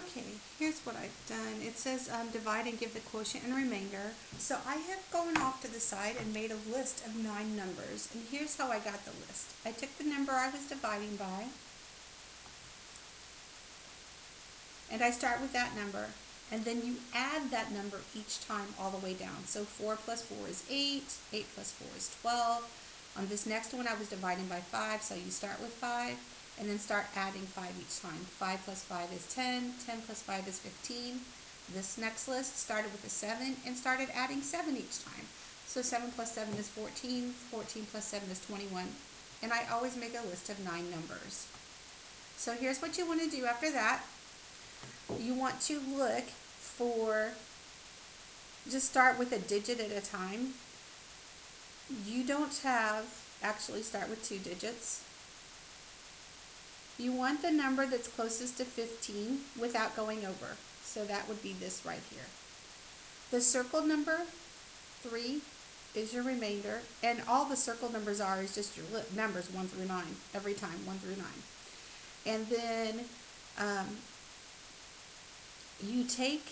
Okay, here's what I've done. It says divide and give the quotient and remainder. So I have gone off to the side and made a list of 9 numbers. And here's how I got the list. I took the number I was dividing by, and I start with that number. And then you add that number each time all the way down. So 4 plus 4 is 8, 8 plus 4 is 12. On this next one I was dividing by 5, so you start with 5. And then start adding 5 each time. 5 plus 5 is 10, 10 plus 5 is 15. This next list started with a 7 and started adding 7 each time. So 7 plus 7 is 14, 14 plus 7 is 21. And I always make a list of 9 numbers. So here's what you want to do after that. You want to look for, just start with a digit at a time. You don't actually start with 2 digits. You want the number that's closest to 15 without going over. So that would be this right here. The circled number, 3, is your remainder. And all the circled numbers is just your numbers 1 through 9. Every time, 1 through 9. And then you take,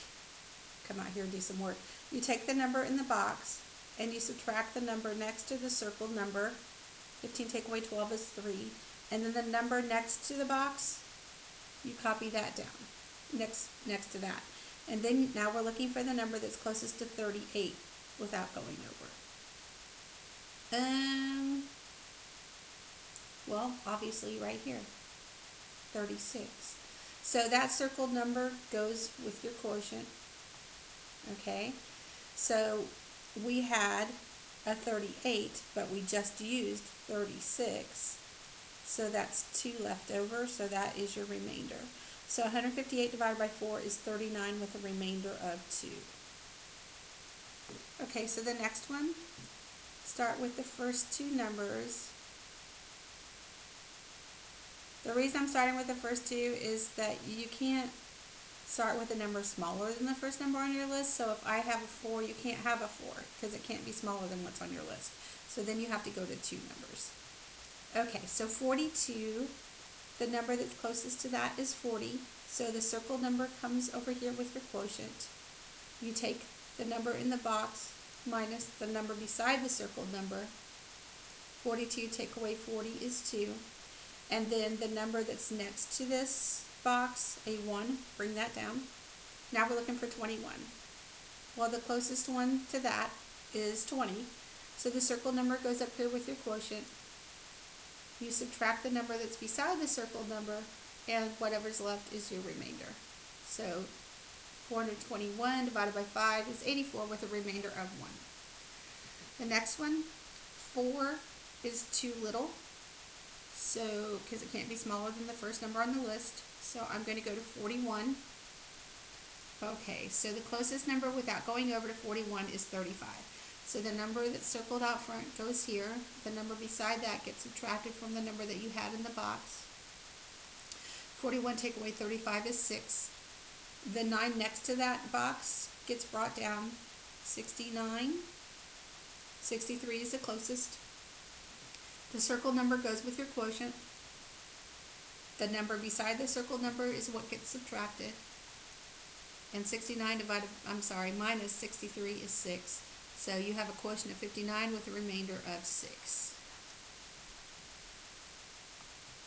come out here and do some work. You take the number in the box and you subtract the number next to the circled number. 15 take away 12 is 3. And then the number next to the box, you copy that down, next to that. And then now we're looking for the number that's closest to 38 without going over. Well, obviously right here, 36. So that circled number goes with your quotient, okay? So we had a 38, but we just used 36. So that's 2 left over, so that is your remainder. So 158 divided by 4 is 39 with a remainder of 2. Okay, so the next one, start with the first 2 numbers. The reason I'm starting with the first 2 is that you can't start with a number smaller than the first number on your list. So if I have a 4, you can't have a 4 because it can't be smaller than what's on your list. So then you have to go to 2 numbers. Okay, so 42, the number that's closest to that is 40. So the circled number comes over here with your quotient. You take the number in the box minus the number beside the circled number. 42 take away 40 is 2. And then the number that's next to this box, a 1, bring that down. Now we're looking for 21. Well, the closest one to that is 20. So the circled number goes up here with your quotient. You subtract the number that's beside the circled number, and whatever's left is your remainder. So 421 divided by 5 is 84 with a remainder of 1. The next one, 4 is too little, so because it can't be smaller than the first number on the list. So I'm going to go to 41. Okay, so the closest number without going over to 41 is 35. So the number that's circled out front goes here. The number beside that gets subtracted from the number that you had in the box. 41 take away 35 is 6. The 9 next to that box gets brought down. 69. 63 is the closest. The circled number goes with your quotient. The number beside the circled number is what gets subtracted. And 69 minus 63 is 6. So you have a quotient of 59 with a remainder of 6.